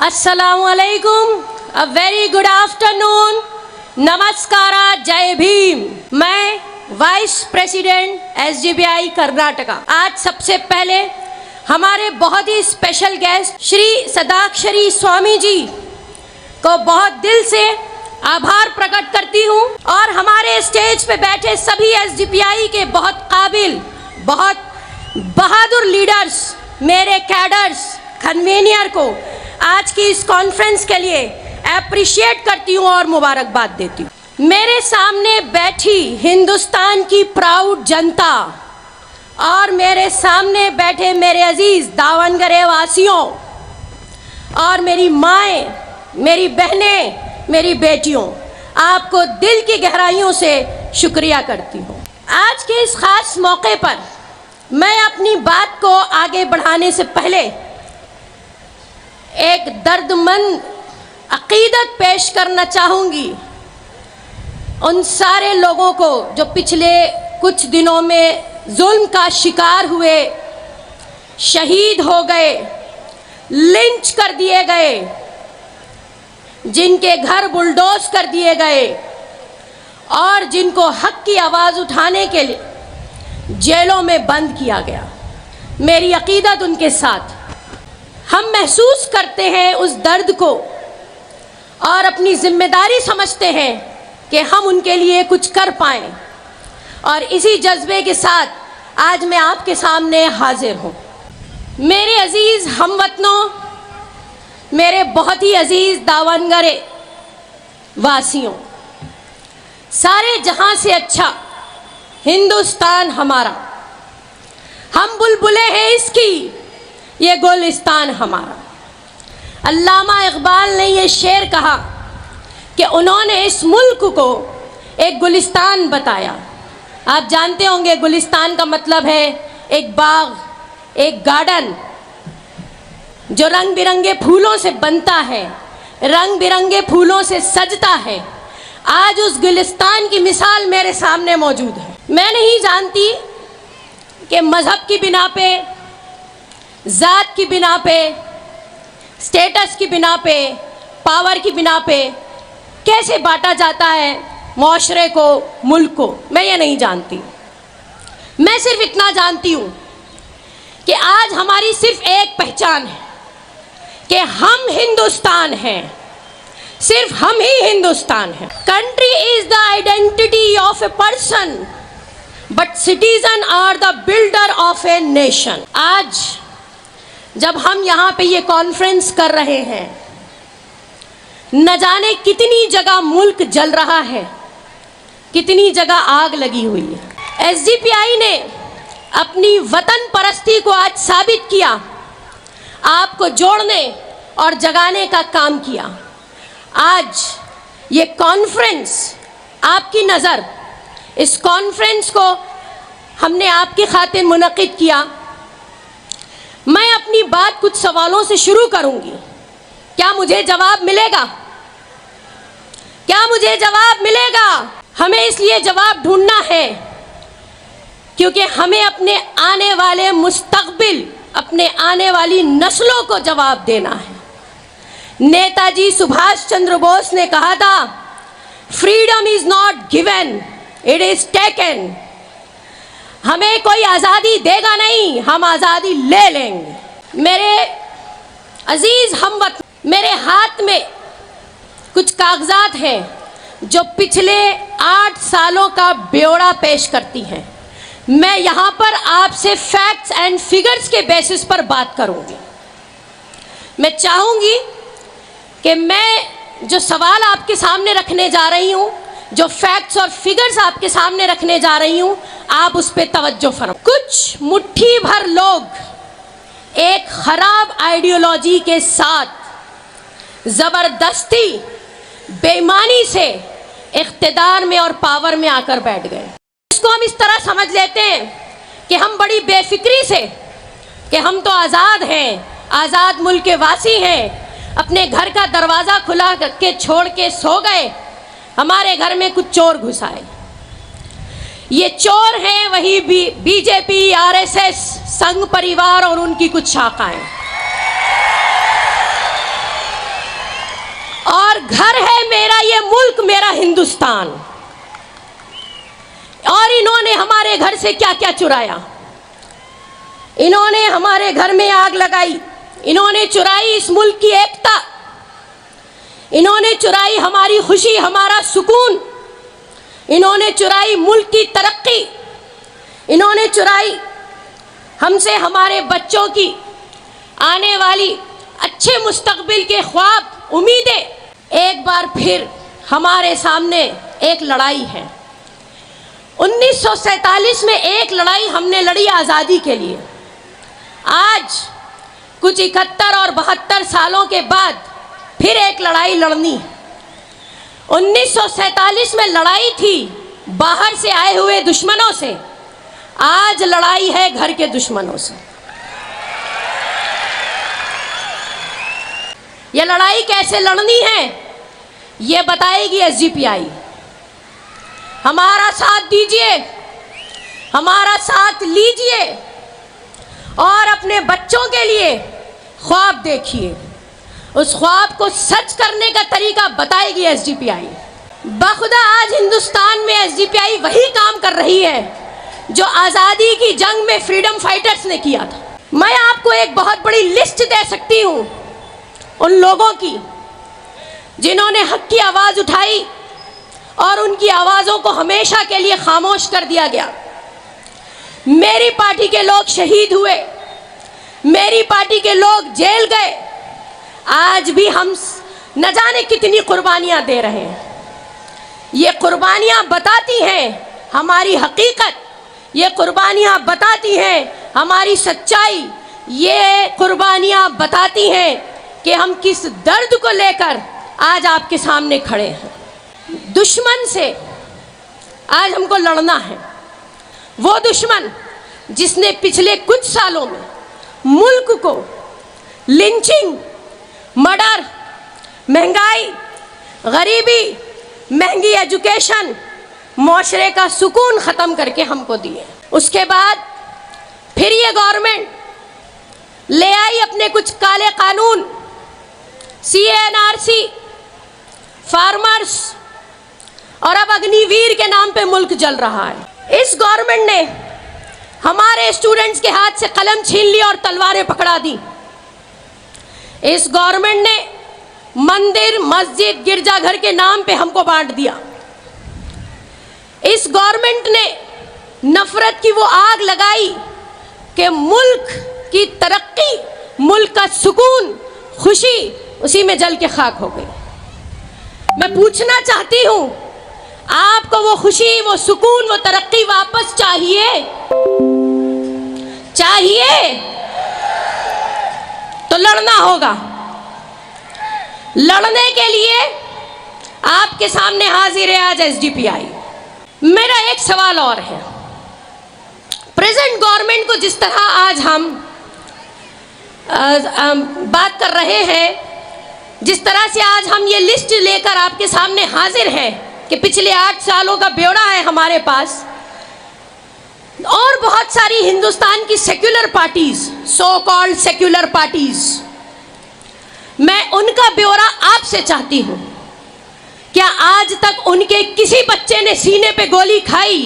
अस्सलामुअलैकुम, a very good afternoon, नमस्कारा, जय भीम। मैं वाइस प्रेसिडेंट एसडीपीआई कर्नाटका। आज सबसे पहले हमारे बहुत ही स्पेशल गेस्ट श्री सदाक्षरी स्वामी जी को बहुत दिल से आभार प्रकट करती हूँ और हमारे स्टेज पे बैठे सभी एसडीपीआई के बहुत काबिल, बहुत बहादुर लीडर्स, मेरे कैडर्स, कन्वीनियर को आज की इस कॉन्फ्रेंस के लिए अप्रिशिएट करती हूँ और मुबारकबाद देती हूँ। मेरे सामने बैठी हिंदुस्तान की प्राउड जनता और मेरे सामने बैठे मेरे अजीज दावनगरे वासियों और मेरी माएँ, मेरी बहनें, मेरी बेटियों, आपको दिल की गहराइयों से शुक्रिया करती हूँ। आज के इस खास मौके पर मैं अपनी बात को आगे बढ़ाने से पहले एक दर्दमंद अकीदत पेश करना चाहूँगी उन सारे लोगों को जो पिछले कुछ दिनों में जुल्म का शिकार हुए, शहीद हो गए, लिंच कर दिए गए, जिनके घर बुलडोज कर दिए गए और जिनको हक की आवाज़ उठाने के लिए जेलों में बंद किया गया। मेरी अकीदत उनके साथ। हम महसूस करते हैं उस दर्द को और अपनी जिम्मेदारी समझते हैं कि हम उनके लिए कुछ कर पाएं और इसी जज्बे के साथ आज मैं आपके सामने हाजिर हूँ। मेरे अजीज़ हमवतनों, मेरे बहुत ही अजीज़ दावनगरे वासियों, सारे जहां से अच्छा हिंदुस्तान हमारा, हम बुलबुलें हैं इसकी, ये गुलिस्तान हमारा। अल्लामा इकबाल ने ये शेर कहा कि उन्होंने इस मुल्क को एक गुलिस्तान बताया। आप जानते होंगे गुलिस्तान का मतलब है एक बाग, एक गार्डन जो रंग बिरंगे फूलों से बनता है, रंग बिरंगे फूलों से सजता है। आज उस गुलिस्तान की मिसाल मेरे सामने मौजूद है। मैं नहीं जानती कि मज़हब की बिना पे, ज़ात की बिना पे, स्टेटस की बिना पे, पावर की बिना पे कैसे बांटा जाता है माशरे को, मुल्क को। मैं ये नहीं जानती। मैं सिर्फ इतना जानती हूँ कि आज हमारी सिर्फ एक पहचान है कि हम हिंदुस्तान हैं, सिर्फ हम ही हिंदुस्तान हैं। Country is the identity of a person but citizen are the builder of a nation. आज जब हम यहाँ पे ये कॉन्फ्रेंस कर रहे हैं, न जाने कितनी जगह मुल्क जल रहा है, कितनी जगह आग लगी हुई है। एसडीपीआई ने अपनी वतन परस्ती को आज साबित किया, आपको जोड़ने और जगाने का काम किया। आज ये कॉन्फ्रेंस आपकी नज़र, इस कॉन्फ्रेंस को हमने आपकी खातिर मुनक़िद किया। मैं अपनी बात कुछ सवालों से शुरू करूंगी। क्या मुझे जवाब मिलेगा? क्या मुझे जवाब मिलेगा? हमें इसलिए जवाब ढूंढना है क्योंकि हमें अपने आने वाले मुस्तक़बिल, अपने आने वाली नस्लों को जवाब देना है। नेताजी सुभाष चंद्र बोस ने कहा था, freedom is not given, it is taken. हमें कोई आज़ादी देगा नहीं, हम आज़ादी ले लेंगे। मेरे अजीज़ हमवतन, मेरे हाथ में कुछ कागजात हैं जो पिछले 8 सालों का ब्यौरा पेश करती हैं। मैं यहाँ पर आपसे फैक्ट्स एंड फिगर्स के बेसिस पर बात करूँगी। मैं चाहूँगी कि मैं जो सवाल आपके सामने रखने जा रही हूँ, जो फैक्ट्स और फिगर्स आपके सामने रखने जा रही हूँ, आप उस पर तवज्जो फरमाएं। कुछ मुट्ठी भर लोग एक खराब आइडियोलॉजी के साथ ज़बरदस्ती, बेईमानी से इख्तिदार में और पावर में आकर बैठ गए। इसको हम इस तरह समझ लेते हैं कि हम बड़ी बेफिक्री से कि हम तो आज़ाद हैं, आज़ाद मुल्क के वासी हैं, अपने घर का दरवाज़ा खुला करके छोड़ के सो गए, हमारे घर में कुछ चोर घुस आए। ये चोर हैं वही बीजेपी, आरएसएस, संघ परिवार और उनकी कुछ शाखाएं। घर है मेरा ये मुल्क, मेरा हिंदुस्तान। और इन्होंने हमारे घर से क्या क्या चुराया। इन्होंने हमारे घर में आग लगाई, इन्होंने चुराई इस मुल्क की एकता, इन्होंने चुराई हमारी खुशी, हमारा सुकून, इन्होंने चुराई मुल्क की तरक्की, इन्होंने चुराई हमसे हमारे बच्चों की आने वाली अच्छे मुस्तकबिल के ख्वाब, उम्मीदें। एक बार फिर हमारे सामने एक लड़ाई है। 1947 में एक लड़ाई हमने लड़ी आज़ादी के लिए। आज कुछ 71 और 72 सालों के बाद फिर एक लड़ाई लड़नी। 1947 में लड़ाई थी बाहर से आए हुए दुश्मनों से, आज लड़ाई है घर के दुश्मनों से। यह लड़ाई कैसे लड़नी है ये बताएगी एसडीपीआई। हमारा साथ दीजिए, हमारा साथ लीजिए और अपने बच्चों के लिए ख्वाब देखिए। उस ख्वाब को सच करने का तरीका बताएगी एसडीपीआई। बखुदा आज हिंदुस्तान में एसडीपीआई वही काम कर रही है जो आज़ादी की जंग में फ्रीडम फाइटर्स ने किया था। मैं आपको एक बहुत बड़ी लिस्ट दे सकती हूँ उन लोगों की जिन्होंने हक की आवाज़ उठाई और उनकी आवाज़ों को हमेशा के लिए खामोश कर दिया गया। मेरी पार्टी के लोग शहीद हुए, मेरी पार्टी के लोग जेल गए, आज भी हम न जाने कितनी कुर्बानियाँ दे रहे हैं। ये कुर्बानियाँ बताती हैं हमारी हकीकत, ये कुर्बानियाँ बताती हैं हमारी सच्चाई, ये कुर्बानियाँ बताती हैं कि हम किस दर्द को लेकर आज आपके सामने खड़े हैं। दुश्मन से आज हमको लड़ना है, वो दुश्मन जिसने पिछले कुछ सालों में मुल्क को लिंचिंग, मर्डर, महंगाई, गरीबी, महंगी एजुकेशन, मुआशरे का सुकून ख़त्म करके हमको दिए। उसके बाद फिर ये गवर्नमेंट ले आई अपने कुछ काले कानून, CANRC, फार्मर्स, और अब अग्निवीर के नाम पे मुल्क जल रहा है। इस गवर्नमेंट ने हमारे स्टूडेंट्स के हाथ से कलम छीन ली और तलवारें पकड़ा दी। इस गवर्नमेंट ने मंदिर, मस्जिद, गिरजाघर के नाम पे हमको बांट दिया। इस गवर्नमेंट ने नफरत की वो आग लगाई कि मुल्क की तरक्की, मुल्क का सुकून, खुशी उसी में जल के खाक हो गई। मैं पूछना चाहती हूं, आपको वो खुशी, वो सुकून, वो तरक्की वापस चाहिए? चाहिए तो लड़ना होगा। लड़ने के लिए आपके सामने हाजिर है आज एसडीपीआई। मेरा एक सवाल और है, प्रेजेंट गवर्नमेंट को जिस तरह आज हम बात कर रहे हैं, जिस तरह से आज हम ये लिस्ट लेकर आपके सामने हाजिर हैं कि पिछले 8 सालों का ब्यौरा है हमारे पास, और बहुत सारी हिंदुस्तान की secular parties, so called secular parties, मैं उनका ब्यौरा आपसे चाहती हूं। क्या आज तक उनके किसी बच्चे ने सीने पे गोली खाई?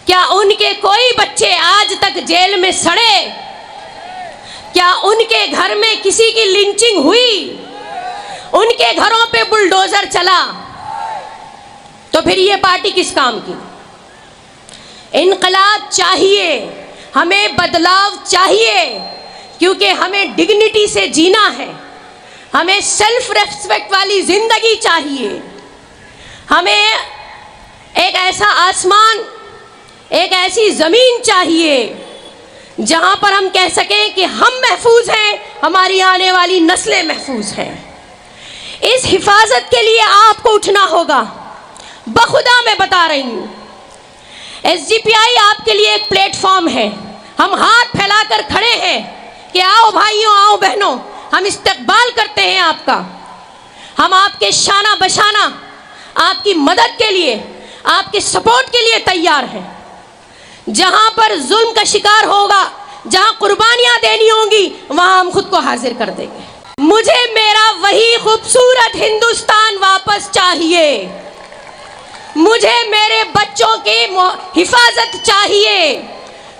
क्या उनके कोई बच्चे आज तक जेल में सड़े? क्या उनके घर में किसी की लिंचिंग हुई? उनके घरों पे बुलडोजर चला? तो फिर ये पार्टी किस काम की? इनकलाब चाहिए, हमें बदलाव चाहिए, क्योंकि हमें डिग्निटी से जीना है, हमें सेल्फ रेस्पेक्ट वाली जिंदगी चाहिए, हमें एक ऐसा आसमान, एक ऐसी जमीन चाहिए जहां पर हम कह सकें कि हम महफूज हैं, हमारी आने वाली नस्लें महफूज हैं। इस हिफाजत के लिए आपको उठना होगा। बखुदा मैं बता रही हूं, एसडीपीआई आपके लिए एक प्लेटफॉर्म है। हम हाथ फैलाकर खड़े हैं कि आओ भाइयों, आओ बहनों, हम इस्तकबाल करते हैं आपका। हम आपके शाना बशाना, आपकी मदद के लिए, आपके सपोर्ट के लिए तैयार हैं। जहां पर जुल्म का शिकार होगा, जहां कुर्बानियां देनी होंगी, वहां हम खुद को हाजिर कर देंगे। मुझे मेरा वही खूबसूरत हिंदुस्तान वापस चाहिए। मुझे मेरे बच्चों की हिफाजत चाहिए।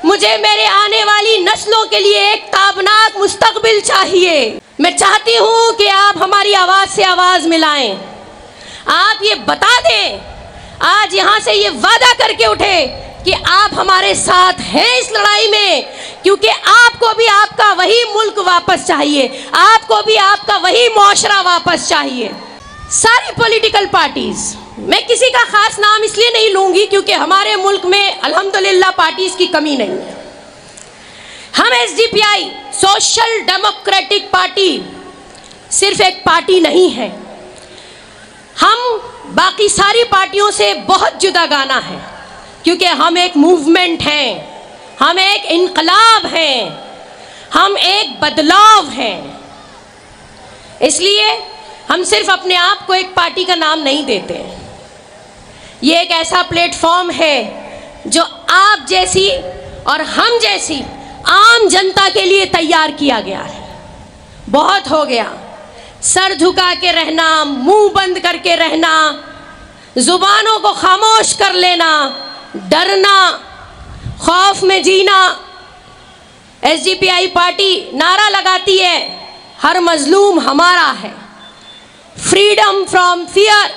मुझे मेरे आने वाली नस्लों के लिए एक ताबनाक मुस्तकबिल चाहिए। मैं चाहती हूं कि आप हमारी आवाज से आवाज मिलाएं। आप ये बता दें, आज यहां से ये वादा करके उठे कि आप हमारे साथ हैं इस लड़ाई में, क्योंकि आपको भी आपका वही मुल्क वापस चाहिए, आपको भी आपका वही मुआशरा वापस चाहिए। सारी पॉलिटिकल पार्टीज, मैं किसी का खास नाम इसलिए नहीं लूंगी क्योंकि हमारे मुल्क में अल्हम्दुलिल्लाह पार्टीज की कमी नहीं है। हम एसडीपीआई सोशल डेमोक्रेटिक पार्टी सिर्फ एक पार्टी नहीं है, हम बाकी सारी पार्टियों से बहुत जुदा गाना है, क्योंकि हम एक मूवमेंट हैं, हम एक इनकलाब हैं, हम एक बदलाव हैं। इसलिए हम सिर्फ अपने आप को एक पार्टी का नाम नहीं देते। ये एक ऐसा प्लेटफॉर्म है जो आप जैसी और हम जैसी आम जनता के लिए तैयार किया गया है। बहुत हो गया सर झुका के रहना, मुंह बंद करके रहना, जुबानों को खामोश कर लेना, डरना, खौफ में जीना। एसडीपीआई पार्टी नारा लगाती है, हर मजलूम हमारा है। Freedom from fear,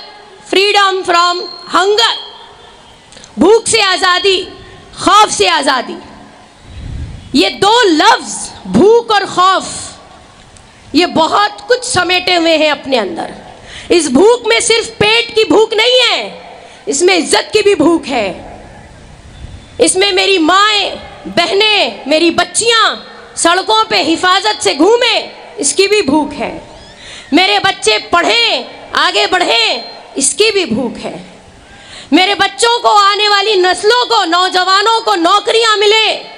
freedom from hunger, भूख से आज़ादी, खौफ से आज़ादी। ये दो लफ्ज़ भूख और खौफ, ये बहुत कुछ समेटे हुए हैं अपने अंदर। इस भूख में सिर्फ पेट की भूख नहीं है, इसमें इज्जत की भी भूख है। इसमें मेरी माएँ बहनें, मेरी बच्चियाँ सड़कों पे हिफाजत से घूमें, इसकी भी भूख है। मेरे बच्चे पढ़ें, आगे बढ़ें, इसकी भी भूख है। मेरे बच्चों को, आने वाली नस्लों को, नौजवानों को नौकरियां मिले,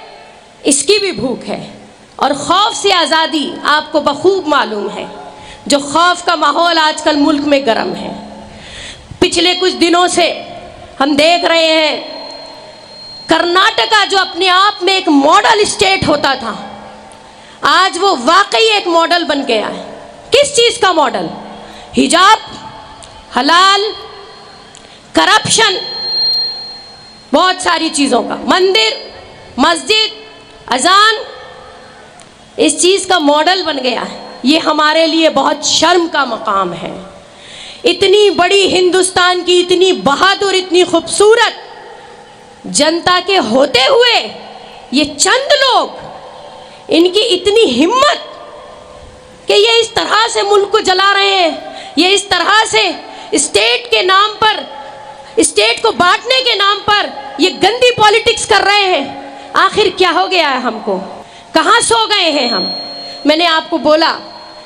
इसकी भी भूख है। और खौफ से आज़ादी आपको बखूब मालूम है, जो खौफ का माहौल आजकल मुल्क में गर्म है। पिछले कुछ दिनों से हम देख रहे हैं कर्नाटका जो अपने आप में एक मॉडल स्टेट होता था, आज वो वाकई एक मॉडल बन गया है। किस चीज़ का मॉडल? हिजाब, हलाल, करप्शन, बहुत सारी चीज़ों का, मंदिर, मस्जिद, अजान, इस चीज़ का मॉडल बन गया है। ये हमारे लिए बहुत शर्म का मकाम है। इतनी बड़ी हिंदुस्तान की इतनी बहादुर, इतनी खूबसूरत जनता के होते हुए ये चंद लोग, इनकी इतनी हिम्मत कि ये इस तरह से मुल्क को जला रहे हैं, ये इस तरह से स्टेट के नाम पर, स्टेट को बांटने के नाम पर ये गंदी पॉलिटिक्स कर रहे हैं। आखिर क्या हो गया है हमको? कहाँ सो गए हैं हम? मैंने आपको बोला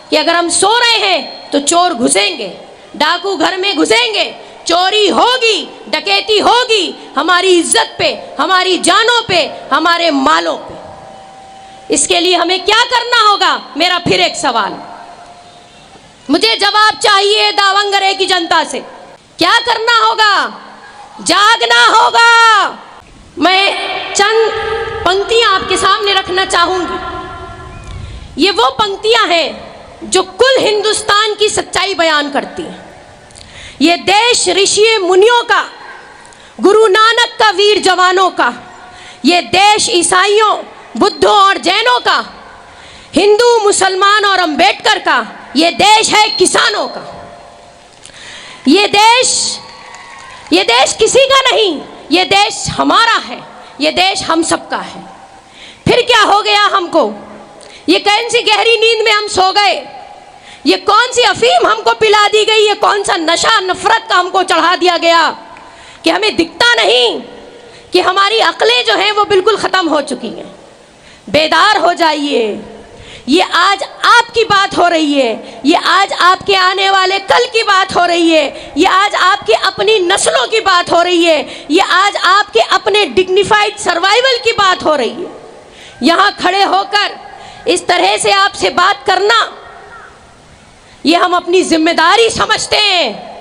कि अगर हम सो रहे हैं तो चोर घुसेंगे, डाकू घर में घुसेंगे, चोरी होगी, डकैती होगी, हमारी इज्जत पे, हमारी जानों पे, हमारे मालों पे। इसके लिए हमें क्या करना होगा? मेरा फिर एक सवाल, मुझे जवाब चाहिए दावंगरे की जनता से। क्या करना होगा? जागना होगा। मैं चंद पंक्तियां आपके सामने रखना चाहूंगी। ये वो पंक्तियां हैं जो कुल हिंदुस्तान की सच्चाई बयान करती हैं। ये देश ऋषि मुनियों का, गुरु नानक का, वीर जवानों का, ये देश ईसाइयों, बुद्धों और जैनों का, हिंदू, मुसलमान और अंबेडकर का, ये देश है किसानों का। ये देश किसी का नहीं, ये देश हमारा है, ये देश हम सबका है। फिर क्या हो गया हमको? ये कौन सी गहरी नींद में हम सो गए? ये कौन सी अफीम हमको पिला दी गई? ये कौन सा नशा नफरत का हमको चढ़ा दिया गया कि हमें दिखता नहीं कि हमारी अक्लें जो हैं वो बिल्कुल ख़त्म हो चुकी हैं? बेदार हो जाइए। ये आज आपकी बात हो रही है, ये आज आपके आने वाले कल की बात हो रही है, ये आज आपकी अपनी नस्लों की बात हो रही है, ये आज आपके अपने डिग्निफाइड सर्वाइवल की बात हो रही है। यहाँ खड़े होकर इस तरह से आपसे बात करना, ये हम अपनी जिम्मेदारी समझते हैं।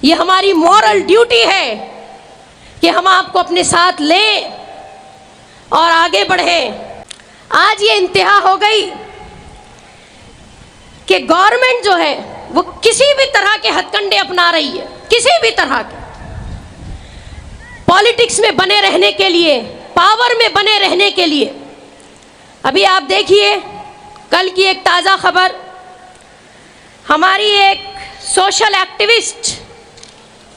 ये हमारी मॉरल ड्यूटी है कि हम आपको अपने साथ लें और आगे बढ़ें। आज ये इंतहा हो गई कि गवर्नमेंट जो है वो किसी भी तरह के हथकंडे अपना रही है, किसी भी तरह के पॉलिटिक्स में बने रहने के लिए, पावर में बने रहने के लिए। अभी आप देखिए कल की एक ताज़ा खबर, हमारी एक सोशल एक्टिविस्ट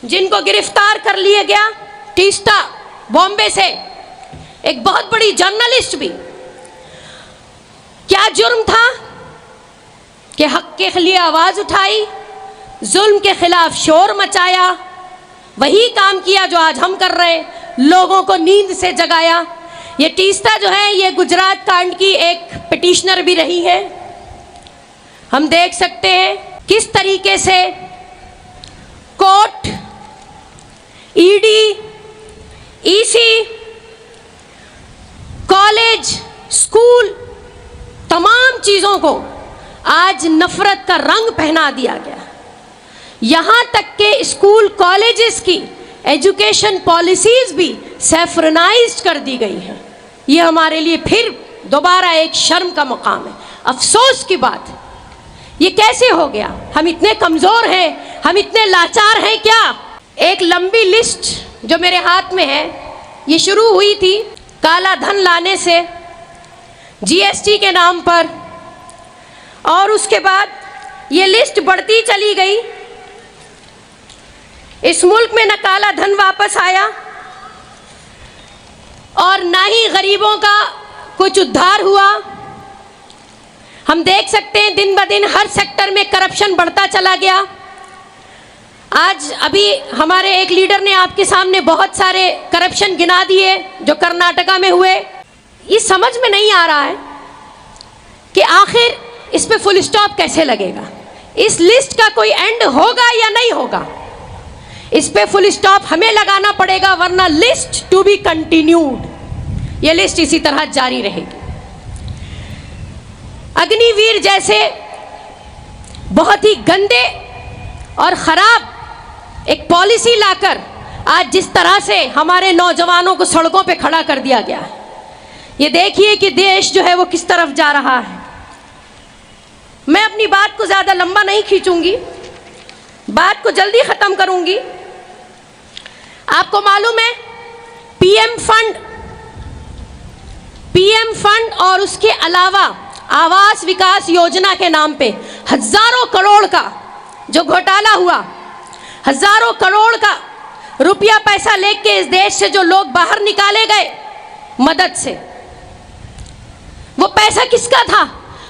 जिनको गिरफ्तार कर लिया गया टीस्टा बॉम्बे से, एक बहुत बड़ी जर्नलिस्ट भी। क्या जुर्म था कि हक के लिए आवाज़ उठाई, जुल्म के खिलाफ शोर मचाया, वही काम किया जो आज हम कर रहे हैं, लोगों को नींद से जगाया। ये टीस्टा जो है ये गुजरात कांड की एक पिटिशनर भी रही है। हम देख सकते हैं किस तरीके से court, ED, EC, college, school, तमाम चीज़ों को आज नफरत का रंग पहना दिया गया। यहाँ तक के स्कूल कॉलेजेस की एजुकेशन पॉलिसीज़ भी सैफरनाइज्ड कर दी गई हैं। ये हमारे लिए फिर दोबारा एक शर्म का मुकाम है, अफसोस की बात है। ये कैसे हो गया? हम इतने कमज़ोर हैं, हम इतने लाचार हैं क्या? एक लंबी लिस्ट जो मेरे हाथ में है, ये शुरू हुई थी काला धन लाने से, जीएसटी के नाम पर, और उसके बाद ये लिस्ट बढ़ती चली गई। इस मुल्क में न काला धन वापस आया और ना ही गरीबों का कुछ उद्धार हुआ। हम देख सकते हैं दिन ब दिन हर सेक्टर में करप्शन बढ़ता चला गया। आज अभी हमारे एक लीडर ने आपके सामने बहुत सारे करप्शन गिना दिए जो कर्नाटका में हुए। ये समझ में नहीं आ रहा है कि आखिर इस पे फुल स्टॉप कैसे लगेगा। इस लिस्ट का कोई एंड होगा या नहीं होगा, इस पे फुल स्टॉप हमें लगाना पड़ेगा, वरना लिस्ट टू बी कंटिन्यूड, ये लिस्ट इसी तरह जारी रहेगी। अग्निवीर जैसे बहुत ही गंदे और ख़राब एक पॉलिसी लाकर आज जिस तरह से हमारे नौजवानों को सड़कों पे खड़ा कर दिया गया है, ये देखिए कि देश जो है वो किस तरफ जा रहा है। मैं अपनी बात को ज़्यादा लंबा नहीं खींचूंगी, बात को जल्दी ख़त्म करूंगी। आपको मालूम है पीएम फंड और उसके अलावा आवास विकास योजना के नाम पे हजारों करोड़ का जो घोटाला हुआ, हजारों करोड़ का रुपया पैसा लेके इस देश से जो लोग बाहर निकाले गए मदद से, वो पैसा किसका था?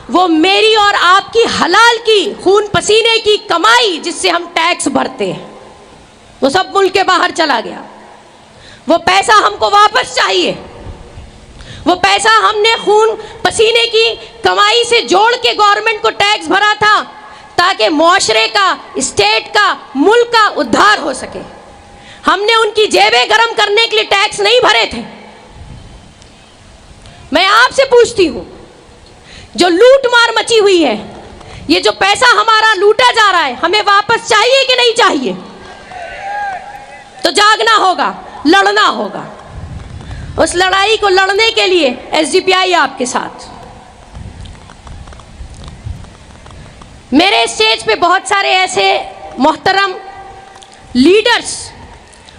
वो मेरी और आपकी हलाल की खून पसीने की कमाई जिससे हम टैक्स भरते हैं, वो सब मुल्क के बाहर चला गया। वो पैसा हमको वापस चाहिए। वो पैसा हमने खून पसीने की कमाई से जोड़ के गवर्नमेंट को टैक्स भरा था ताकि मुआशरे का, स्टेट का, मुल्क का उद्धार हो सके। हमने उनकी जेबें गर्म करने के लिए टैक्स नहीं भरे थे। मैं आपसे पूछती हूँ, जो लूट मार मची हुई है, ये जो पैसा हमारा लूटा जा रहा है, हमें वापस चाहिए कि नहीं चाहिए? तो जागना होगा, लड़ना होगा। उस लड़ाई को लड़ने के लिए एसडीपीआई आपके साथ। मेरे स्टेज पे बहुत सारे ऐसे मोहतरम लीडर्स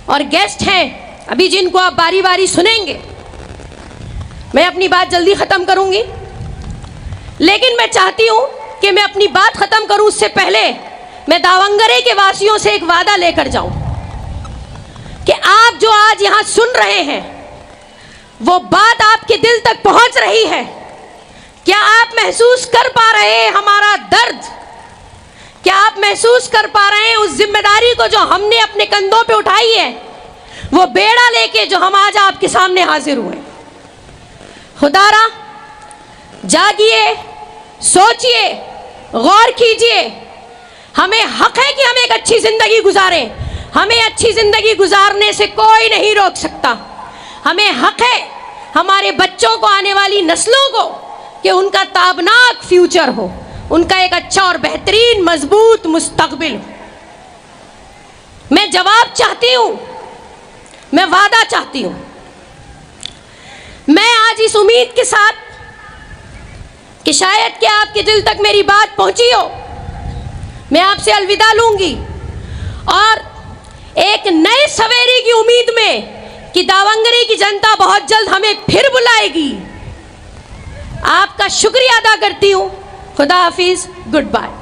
और गेस्ट हैं अभी जिनको आप बारी बारी सुनेंगे। मैं अपनी बात जल्दी ख़त्म करूंगी, लेकिन मैं चाहती हूं कि मैं अपनी बात ख़त्म करूं उससे पहले मैं दावंगरे के वासियों से एक वादा लेकर जाऊं कि आप जो आज यहां सुन रहे हैं वो बात आपके दिल तक पहुंच रही है। क्या आप महसूस कर पा रहे हैं हमारा दर्द? क्या आप महसूस कर पा रहे हैं उस जिम्मेदारी को जो हमने अपने कंधों पे उठाई है, वो बेड़ा लेके जो हम आज आपके सामने हाजिर हुए? खुदारा जागिए, सोचिए, गौर कीजिए। हमें हक है कि हम एक अच्छी जिंदगी गुजारें। हमें अच्छी जिंदगी गुजारने से कोई नहीं रोक सकता। हमें हक है हमारे बच्चों को, आने वाली नस्लों को, कि उनका ताबनाक फ्यूचर हो, उनका एक अच्छा और बेहतरीन मजबूत मुस्तकबिल हो। मैं जवाब चाहती हूँ, मैं वादा चाहती हूँ। मैं आज इस उम्मीद के साथ कि शायद कि आपके दिल तक मेरी बात पहुंची हो। मैं आपसे अलविदा लूंगी और एक नए सवेरे की उम्मीद में कि दावंगरी की जनता बहुत जल्द हमें फिर बुलाएगी, आपका शुक्रिया अदा करती हूँ। खुदा हाफिज, गुड बाय।